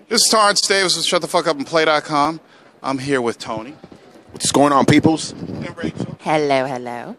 This is Torrance Davis with ShutTheFuckUpAndPlay.com. I'm here with Tony. What's going on, peoples? And Rachel. Hello, hello.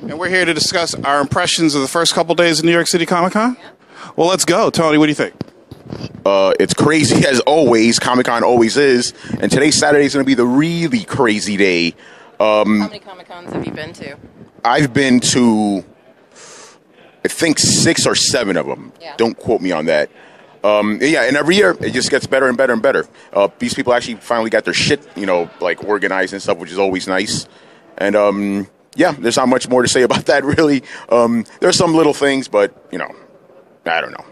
And we're here to discuss our impressions of the first couple days of New York City Comic Con. Yeah. Well, let's go. Tony, what do you think? It's crazy as always. Comic Con always is. And today's Saturday is going to be the really crazy day. How many Comic Cons have you been to? I've been to, I think, 6 or 7 of them. Yeah. Don't quote me on that. Yeah, and every year it just gets better and better and better. These people actually finally got their shit, like organized and stuff, which is always nice. And yeah, there's not much more to say about that, really. There's some little things, but I don't know.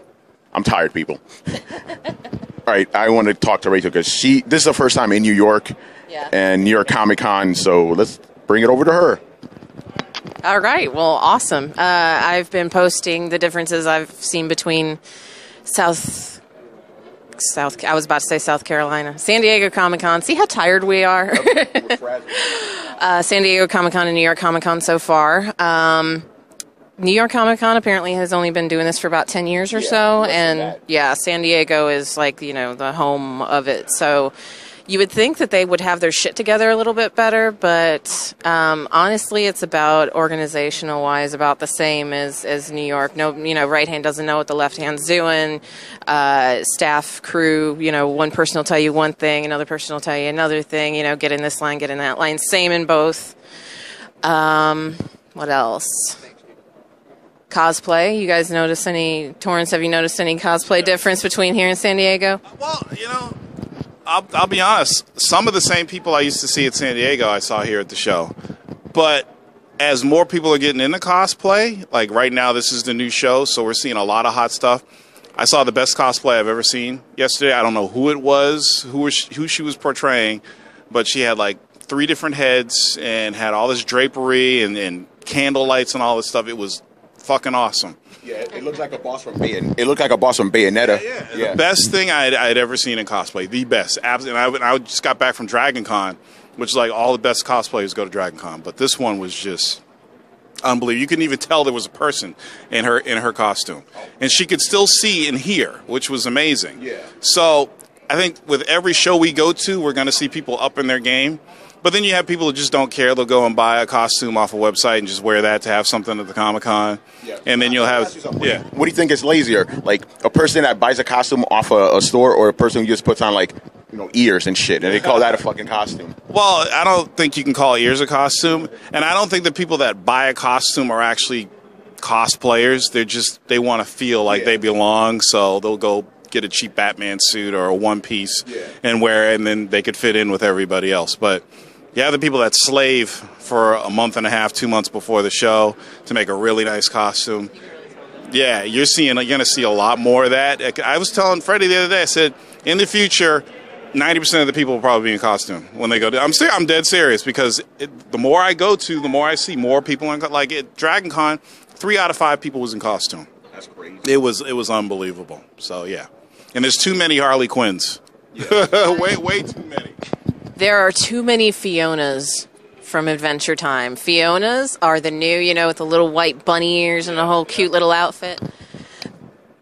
I'm tired, people. All right, I want to talk to Rachel because this is the first time in New York, and New York Comic Con. So let's bring it over to her. All right, well, awesome. I've been posting the differences I've seen between South. I was about to say South Carolina, San Diego Comic Con. See how tired we are. San Diego Comic Con and New York Comic Con so far. New York Comic Con apparently has only been doing this for about 10 years or so, and yeah, San Diego is like the home of it. So you would think that they would have their shit together a little bit better, but honestly, it's about organizational wise about the same as New York. No, right hand doesn't know what the left hand's doing. Staff, crew, one person will tell you one thing, another person will tell you another thing. Get in this line, get in that line. Same in both. What else? Cosplay. You guys notice any? Torrance, have you noticed any cosplay difference between here and San Diego? Well, I'll be honest. Some of the same people I used to see at San Diego, I saw here at the show. But as more people are getting into cosplay, like right now, this is the new show, so we're seeing a lot of hot stuff. I saw the best cosplay I've ever seen yesterday. I don't know who it was, who she was portraying, but she had like 3 different heads and had all this drapery and candle lights and all this stuff. It was fucking awesome. Yeah, it looks like a boss from Bayonetta. Yeah. The best thing I'd ever seen in cosplay. The best. Absolutely. And I just got back from Dragon Con, which is like all the best cosplayers go to Dragon Con. But this one was just unbelievable. You couldn't even tell there was a person in her costume. And she could still see and hear, which was amazing. Yeah. So I think with every show we go to, we're going to see people up in their game. But then you have people who just don't care. They'll go and buy a costume off a website and just wear that to have something at the Comic-Con. Yeah. And then you'll have... Yeah. What do you think is lazier? Like a person that buys a costume off a store or a person who just puts on like, ears and shit and they call that a fucking costume? Well, I don't think you can call ears a costume. And I don't think the people that buy a costume are actually cosplayers. They want to feel like they belong. So they'll go get a cheap Batman suit or a one piece and wear it, and then they could fit in with everybody else. But you have the people that slave for a month and a half, 2 months before the show to make a really nice costume. Yeah, you're going to see a lot more of that. I was telling Freddie the other day, I said, in the future, 90% of the people will probably be in costume when they go to. I'm dead serious because the more I go to, the more I see more people in. Like at Dragon Con, 3 out of 5 people was in costume. That's crazy. It was unbelievable. So yeah, and there's too many Harley Quinns. Yeah. way too many. There are too many Fionas from Adventure Time. Fionas are the new, with the little white bunny ears and the whole cute little outfit.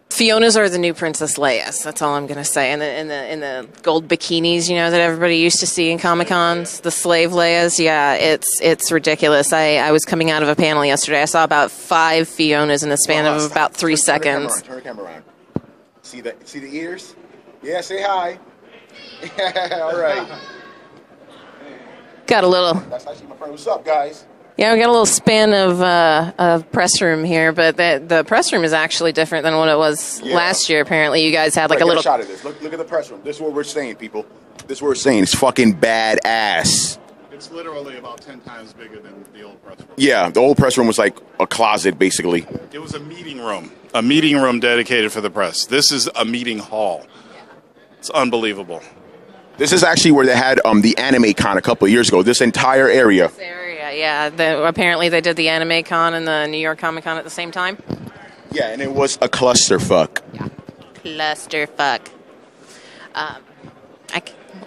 Fionas are the new Princess Leia's. That's all I'm gonna say. In the gold bikinis, that everybody used to see in Comic Cons, the slave Leia's. Yeah, it's ridiculous. I was coming out of a panel yesterday. I saw about 5 Fionas in the span of about 3 seconds. Turn the camera around. See the ears? Yeah, say hi. All right. Got a little. That's actually my friend. What's up, guys? Yeah, we got a little span of press room here, but the press room is actually different than what it was last year. Apparently, you guys had like a little shot of this. Look at the press room. This is what we're saying, people. This is what we're saying. It's fucking badass. It's literally about 10 times bigger than the old press room. Yeah, the old press room was like a closet, basically. It was a meeting room dedicated for the press. This is a meeting hall. It's unbelievable. This is actually where they had the Anime Con a couple of years ago. This entire area. This area, yeah. Apparently they did the Anime Con and the New York Comic Con at the same time. Yeah, and it was a clusterfuck. Yeah, clusterfuck.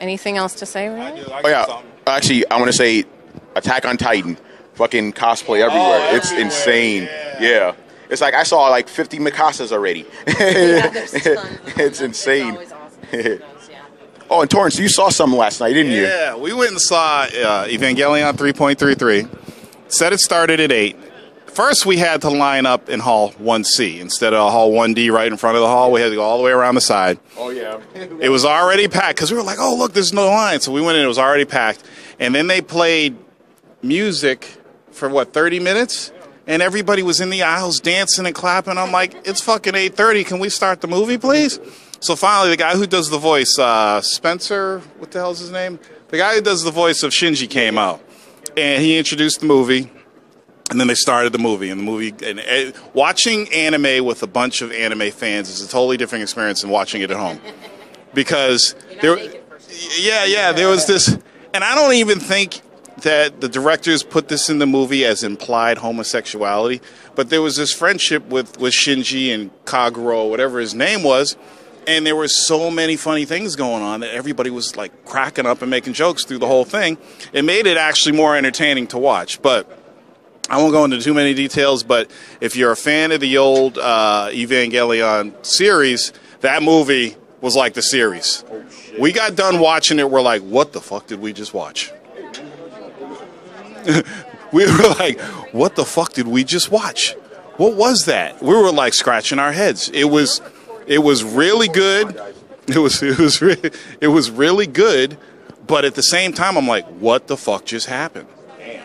Anything else to say, really? Actually, I want to say Attack on Titan. Fucking cosplay everywhere. It's insane. Yeah. It's like I saw like 50 Mikasas already. Yeah, there's tons of them. It's insane. It's always awesome. Oh, and Torrance, you saw something last night, didn't you? Yeah, we went and saw Evangelion 3.33. Said it started at 8. First, we had to line up in Hall 1C instead of Hall 1D right in front of the hall. We had to go all the way around the side. Oh, yeah. It was already packed because we were like, oh, look, there's no line. So we went in, it was already packed. And then they played music for, 30 minutes? And everybody was in the aisles dancing and clapping. I'm like, it's fucking 8:30. Can we start the movie, please? So finally, the guy who does the voice, Spencer, what the hell's his name? The guy who does the voice of Shinji came out. And he introduced the movie. And then they started the movie. And watching anime with a bunch of anime fans is a totally different experience than watching it at home. Because there was this, and I don't even think that the directors put this in the movie as implied homosexuality, but there was this friendship with Shinji and Kaguro, whatever his name was, and there were so many funny things going on that everybody was like cracking up and making jokes through the whole thing. It made it actually more entertaining to watch, but I won't go into too many details, but if you're a fan of the old Evangelion series, that movie was like the series. Oh, shit. We got done watching it, we're like, what the fuck did we just watch? We were like, what the fuck did we just watch? What was that? We were like scratching our heads. It was really good. It was really good, but at the same time, I'm like, what the fuck just happened?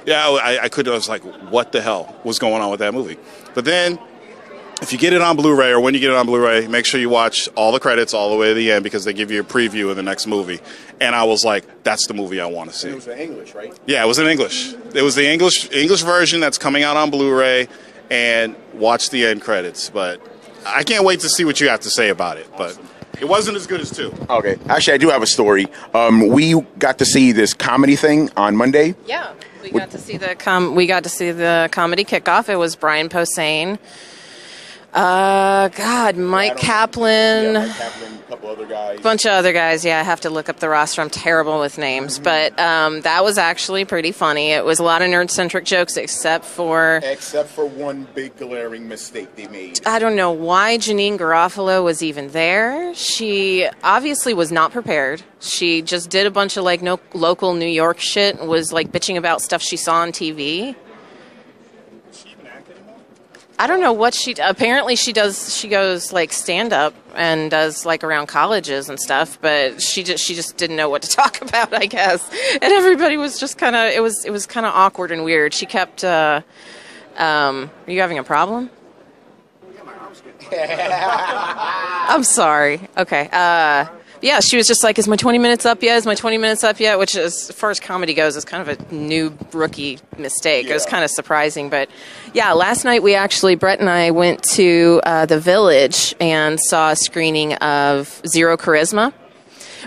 Yeah, I was like, what the hell was going on with that movie? But then, if you get it on Blu-ray, or when you get it on Blu-ray, make sure you watch all the credits all the way to the end, because they give you a preview of the next movie. And I was like, that's the movie I want to see. It was in English, right? Yeah, it was in English. It was the English version that's coming out on Blu-ray, and watch the end credits. But I can't wait to see what you have to say about it. But it wasn't as good as 2. Okay. Actually, I do have a story. We got to see this comedy thing on Monday. Yeah. We got to see the comedy kickoff. It was Brian Posehn, Mike Kaplan, Yeah, Mike Kaplan, a couple other guys. Bunch of other guys. Yeah, I have to look up the roster. I'm terrible with names, but that was actually pretty funny. It was a lot of nerd-centric jokes, except for one big glaring mistake they made. I don't know why Janine Garofalo was even there. She obviously was not prepared. She just did a bunch of like local New York shit and was like bitching about stuff she saw on TV. I don't know what apparently she does. She goes like stand up and does like around colleges and stuff, but she just didn't know what to talk about, I guess. And everybody was just kind of, it was kind of awkward and weird. She kept, are you having a problem? I'm sorry. Okay. Yeah, she was just like, is my 20 minutes up yet? Is my 20 minutes up yet? Which, as far as comedy goes, is kind of a new rookie mistake. Yeah. It was kind of surprising. But, yeah, last night Brett and I went to the Village and saw a screening of Zero Charisma,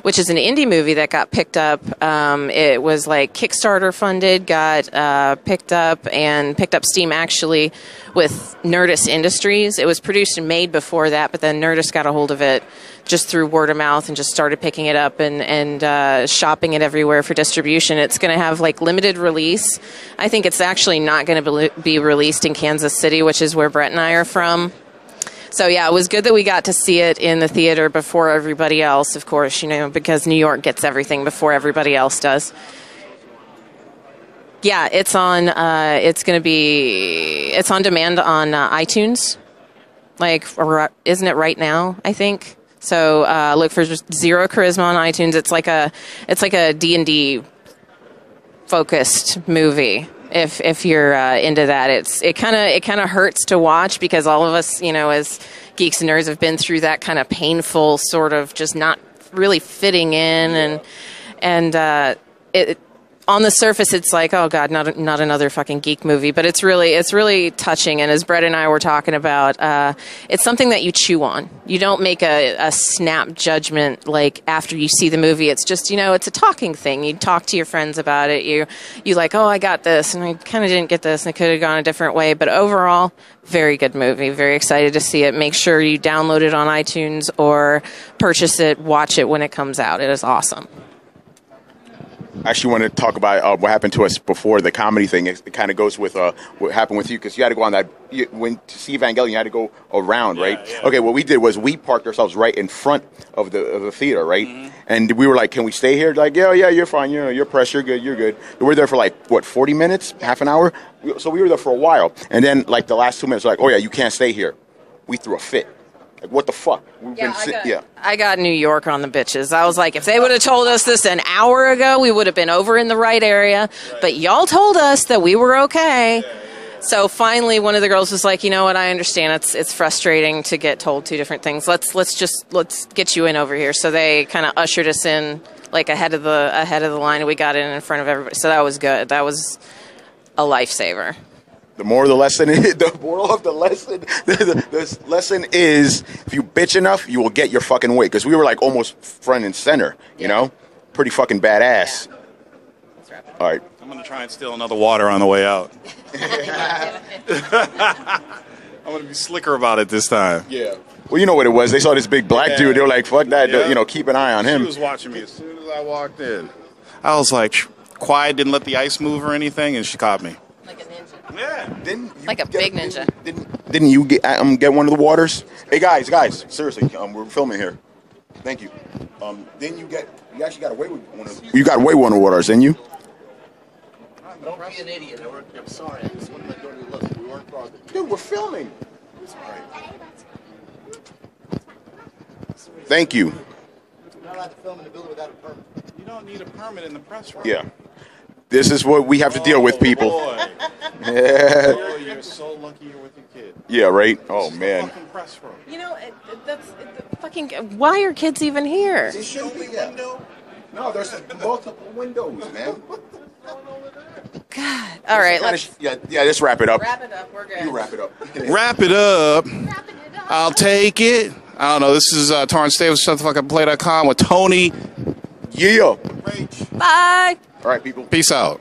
which is an indie movie that got picked up. It was like Kickstarter funded, got picked up steam actually with Nerdist Industries. It was produced and made before that, but then Nerdist got a hold of it just through word of mouth and just started picking it up and shopping it everywhere for distribution. It's going to have like limited release. I think it's actually not going to be released in Kansas City, which is where Brett and I are from. So, yeah, it was good that we got to see it in the theater before everybody else, of course, because New York gets everything before everybody else does. Yeah, it's on it's on demand on iTunes. Like, isn't it right now, I think? So, look for Zero Charisma on iTunes. It's like a D&D focused movie. If you're into that, it kind of hurts to watch because all of us, as geeks and nerds, have been through that kind of painful sort of just not really fitting in, and it. On the surface, it's like, oh god, not another fucking geek movie. But it's really touching. And as Brett and I were talking about, it's something that you chew on. You don't make a snap judgment like after you see the movie. It's just it's a talking thing. You talk to your friends about it. You like, oh, I got this, and I kind of didn't get this, and it could have gone a different way. But overall, very good movie. Very excited to see it. Make sure you download it on iTunes or purchase it. Watch it when it comes out. It is awesome. I actually want to talk about what happened to us before the comedy thing. It kind of goes with what happened with you because you had to go on that. When to see Evangelion, you had to go around, right? Yeah. Okay, what we did was we parked ourselves right in front of the theater, right? Mm-hmm. And we were like, "Can we stay here?" Like, yeah, you're fine. You're pressed. You're good. You're good. We were there for like what, 40 minutes, half an hour. So we were there for a while, and then like the last 2 minutes, like, "Oh yeah, you can't stay here." We threw a fit. Like, what the fuck? I got New York on the bitches. I was like, if they would have told us this an hour ago, we would have been over in the right area. But y'all told us that we were okay. So finally, one of the girls was like, you know what? I understand. It's frustrating to get told two different things. Let's get you in over here. So they kind of ushered us in like ahead of the line, and we got in front of everybody. So that was good. That was a lifesaver. The moral of the lesson is, the lesson is, if you bitch enough, you will get your fucking way. Because we were like almost front and center, you know? Pretty fucking badass. Yeah. All right. I'm going to try and steal another water on the way out. I'm going to be slicker about it this time. Yeah. Well, you know what it was. They saw this big black dude. They were like, fuck that. Yeah. You know, keep an eye on him. She was watching me as soon as I walked in. I was like, quiet, didn't let the ice move or anything, and she caught me. Like a ninja. Yeah. Like a big ninja. Didn't you get one of the waters? Hey, guys, seriously, we're filming here. Thank you. Didn't you actually got away with one of the... You got away with one of the waters, didn't you? Don't be an idiot. I'm sorry. I just wanted to go to the list. We weren't crossing. Dude, we're filming. Thank you. You're not allowed to film in the building without a permit. You don't need a permit in the press room. Yeah. This is what we have to deal with, people. Boy. Yeah. Oh, you're so lucky you're with your kid. Yeah, right? Oh, This is man. the fucking press room. You know, fucking. Why are kids even here? It shouldn't be that. No, there's multiple windows, man. God. All right. Let's Yeah, let's wrap it up. wrap it up. We're good. You wrap it up. Wrap it up. I'll take it. I don't know. This is Torrance Davis, shutthefuckupplay.com with Tony. Yeah. Bye. All right, people. Peace out.